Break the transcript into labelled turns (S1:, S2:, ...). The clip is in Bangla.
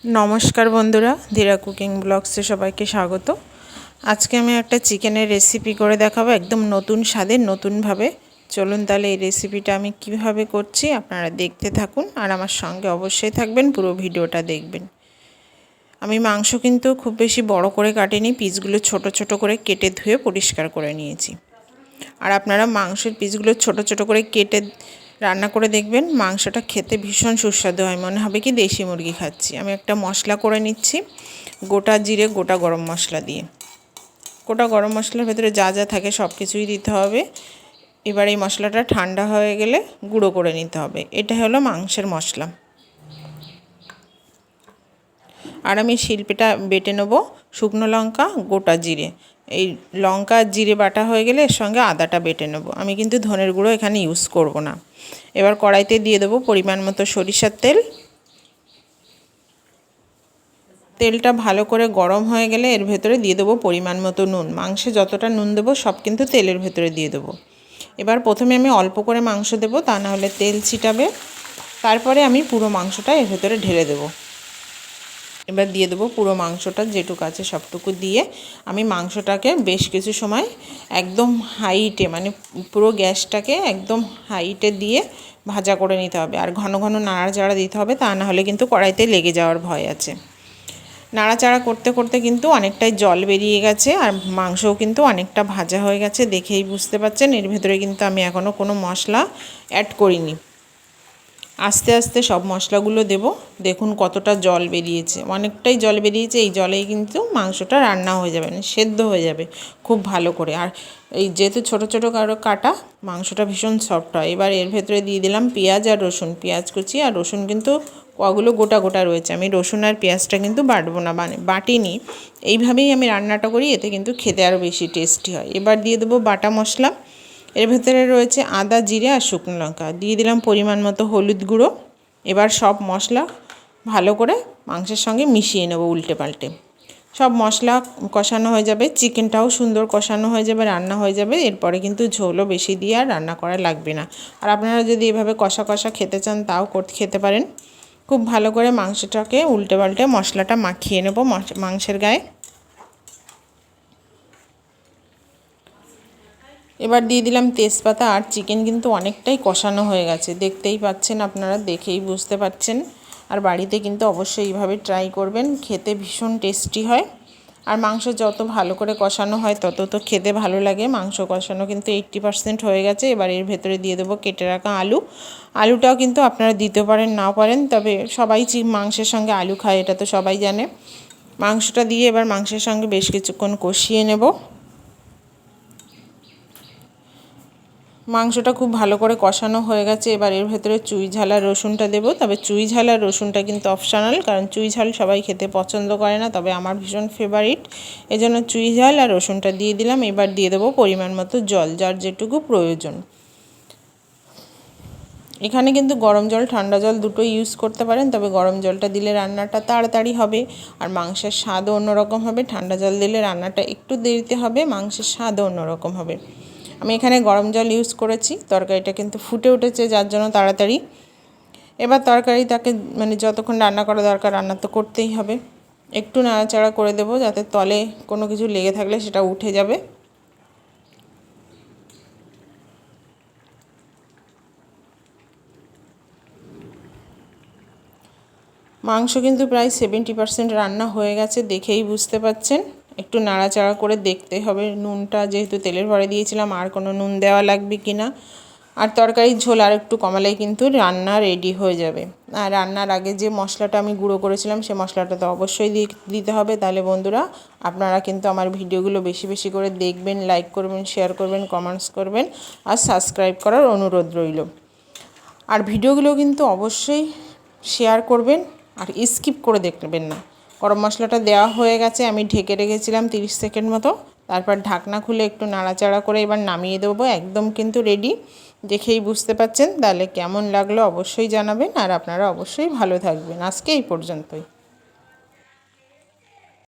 S1: नमस्कार बंधुरा धीरा कुकिंग ब्लग्से सबाइके स्वागत। आज के आमी एकटा चिकेनेर रेसिपि करे देखाबो एकदम नतून स्वादे नतून भावे। चलुन ताहले एई रेसिपिटा आमी किभाबे करछि आपनारा देखते थाकुन और आमार संगे अवश्यई थाकबेन, पुरो भिडियोटा देखबेन। आमी मांस किन्तु खूब बेशी बड़ो करे काटिनि, पिसगुलो छोटो छोटो करे केटे धुए परिष्कार करे निয়েছি। और आपनारा मांसेर पिसगुलो छोटो छोटो करे केटे रान्ना करे देखबेन, मांसटा खेते भीषण सुस्वादु हय, मने हबे कि देशी मुरगि खाচ্ছি। आमी एकटा मशला करे निচ্ছি, गोटा जिरे गोटा गरम मशला दिए। गोटा गरम मशलार भेतरे जा जा थाके सब किछुई दिते हबे। एबार এই মশলাটা ঠান্ডা হয়ে গেলে গুঁড়ো করে নিতে হবে। এটা হলো মাংসের মশলা। আর আমি শিলপিটা বেটে নেব শুকনো লঙ্কা গোটা জিরে। এই লঙ্কা জিরে বাটা হয়ে গেলে এর সঙ্গে আদাটা বেটে নেব। আমি কিন্তু ধনের গুঁড়ো এখানে ইউজ করব না। এবার কড়াইতে দিয়ে দেব পরিমাণ মতো সরিষার তেল। তেলটা ভালো করে গরম হয়ে গেলে এর ভেতরে দিয়ে দেব পরিমাণ মতো নুন। মাংসে যতটা নুন দেব সব কিন্তু তেলের ভেতরে দিয়ে দেব। এবার প্রথমে আমি অল্প করে মাংস দেব, তা না হলে তেল ছিটাবে। তারপরে আমি পুরো মাংসটা এর ভেতরে ঢেলে দেব। এবার দিয়ে দেবো পুরো মাংসটা যেটুকু আছে সবটুকু দিয়ে আমি মাংসটাকে বেশ কিছু সময় একদম হাইটে, মানে পুরো গ্যাসটাকে একদম হাইটে দিয়ে ভাজা করে নিতে হবে। আর ঘন ঘন নাড়াচাড়া দিতে হবে, তা না হলে কিন্তু কড়াইতে লেগে যাওয়ার ভয় আছে। নাড়াচাড়া করতে করতে কিন্তু অনেকটাই জল বেরিয়ে গেছে আর মাংসও কিন্তু অনেকটা ভাজা হয়ে গেছে, দেখেই বুঝতে পারছেন। এর ভেতরে কিন্তু আমি এখনও কোনো মশলা অ্যাড করিনি। আস্তে আস্তে সব মশলাগুলো দেব। দেখুন কতটা জল বেরিয়েছে, অনেকটাই জল বেরিয়েছে। এই জলেই কিন্তু মাংসটা রান্না হয়ে যাবে, মানে সেদ্ধ হয়ে যাবে খুব ভালো করে। আর এই যেহেতু ছোটো ছোটো কাটা মাংসটা ভীষণ সফট হয়। এবার এর ভেতরে দিয়ে দিলাম পেঁয়াজ আর রসুন, পেঁয়াজ কুচি আর রসুন কিন্তু কগুলো গোটা গোটা রয়েছে। আমি রসুন আর পেঁয়াজটা কিন্তু বাটবো না, মানে বাটিনি। এইভাবেই আমি রান্নাটা করি, এতে কিন্তু খেতে আরও বেশি টেস্টি হয়। এবার দিয়ে দেবো বাটা মশলা। এর ভেতরে রয়েছে আদা জিরে আর শুকনো লঙ্কা। দিয়ে দিলাম পরিমাণ মতো হলুদ গুঁড়ো। এবার সব মশলা ভালো করে মাংসের সঙ্গে মিশিয়ে নেব উল্টে পাল্টে। সব মশলা কষানো হয়ে যাবে, চিকেনটাও সুন্দর কষানো হয়ে যাবে, রান্না হয়ে যাবে। এরপরে কিন্তু ঝোলও বেশি দিয়ে আর রান্না করা লাগবে না। আর আপনারা যদি এভাবে কষা কষা খেতে চান তাও খেতে পারেন। খুব ভালো করে মাংসটাকে উল্টে পাল্টে মশলাটা মাখিয়ে নেব মাংসের গায়ে। এবার দিয়ে দিলাম তেজপাতা। আর চিকেন কিন্তু অনেকটাই কষানো হয়ে গেছে, দেখতেই পাচ্ছেন আপনারা, দেখেই বুঝতে পারছেন। আর বাড়িতে কিন্তু অবশ্যই এইভাবে ট্রাই করবেন, খেতে ভীষণ টেস্টি হয়। আর মাংস যত ভালো করে কষানো হয় তত তো খেতে ভালো লাগে। মাংস কষানো কিন্তু 80% হয়ে গেছে। এবার এর ভেতরে দিয়ে দেবো কেটে রাখা আলু। আলুটাও কিন্তু আপনারা দিতে পারেন নাও পারেন, তবে সবাই মাংসের সঙ্গে আলু খায়, এটা তো সবাই জানে। মাংসটা দিয়ে এবার মাংসের সঙ্গে বেশ কিছুক্ষণ কষিয়ে নেব। মাংসটা খুব ভালো করে কষানো হয়ে গেছে। এবার এর ভেতরে চুই ঝাল আর রসুনটা দেবো। তবে চুই ঝাল আর রসুনটা কিন্তু অপশনাল, কারণ চুই ঝাল সবাই খেতে পছন্দ করে না, তবে আমার ভীষণ ফেভারিট। এজন্য চুই ঝাল আর রসুনটা দিয়ে দিলাম। এবার দিয়ে দেবো পরিমাণ মতো জল, যার যেটুকু প্রয়োজন। এখানে কিন্তু গরম জল ঠান্ডা জল দুটোই ইউজ করতে পারেন, তবে গরম জলটা দিলে রান্নাটা তাড়াতাড়ি হবে আর মাংসের স্বাদও অন্যরকম হবে। ঠান্ডা জল দিলে রান্নাটা একটু দেরিতে হবে, মাংসের স্বাদও অন্যরকম হবে। আমি এখানে গরম জল ইউজ করেছি। তরকারিটা কিন্তু ফুটে উঠেছে, যার জন্য তাড়াতাড়ি। এবার তরকারিটাকে মানে যতক্ষণ রান্না করা দরকার রান্না তো করতেই হবে। একটু নাড়াচাড়া করে দেবো, যাতে তলে কোনো কিছু লেগে থাকলে সেটা উঠে যাবে। মাংস কিন্তু প্রায় 70% রান্না হয়ে গেছে, দেখেই বুঝতে পাচ্ছেন। একটু নাড়াচাড়া করে দেখতে হবে নুনটা, যেহেতু তেলের ভরে দিয়েছিলাম, আর কোনো নুন দেওয়া লাগবে কি না। আর তরকারির ঝোল আর একটু কমালেই কিন্তু রান্না রেডি হয়ে যাবে। আর রান্নার আগে যে মশলাটা আমি গুঁড়ো করেছিলাম সে মশলাটা তো অবশ্যই দিতে হবে। তাহলে বন্ধুরা আপনারা কিন্তু আমার ভিডিওগুলো বেশি বেশি করে দেখবেন, লাইক করবেন, শেয়ার করবেন, কমেন্টস করবেন আর সাবস্ক্রাইব করার অনুরোধ রইল। আর ভিডিওগুলো কিন্তু অবশ্যই শেয়ার করবেন আর স্কিপ করে দেখবেন না। গরম মশলাটা দেওয়া হয়ে গেছে, আমি ঢেকে রেখেছিলাম 30 সেকেন্ড মতো। তারপর ঢাকনা খুলে একটু নাড়াচাড়া করে এবার নামিয়ে দেবো। একদম কিন্তু রেডি, দেখেই বুঝতে পাচ্ছেন। তাহলে কেমন লাগলো অবশ্যই জানাবেন আর আপনারা অবশ্যই ভালো থাকবেন। আজকে এই পর্যন্তই।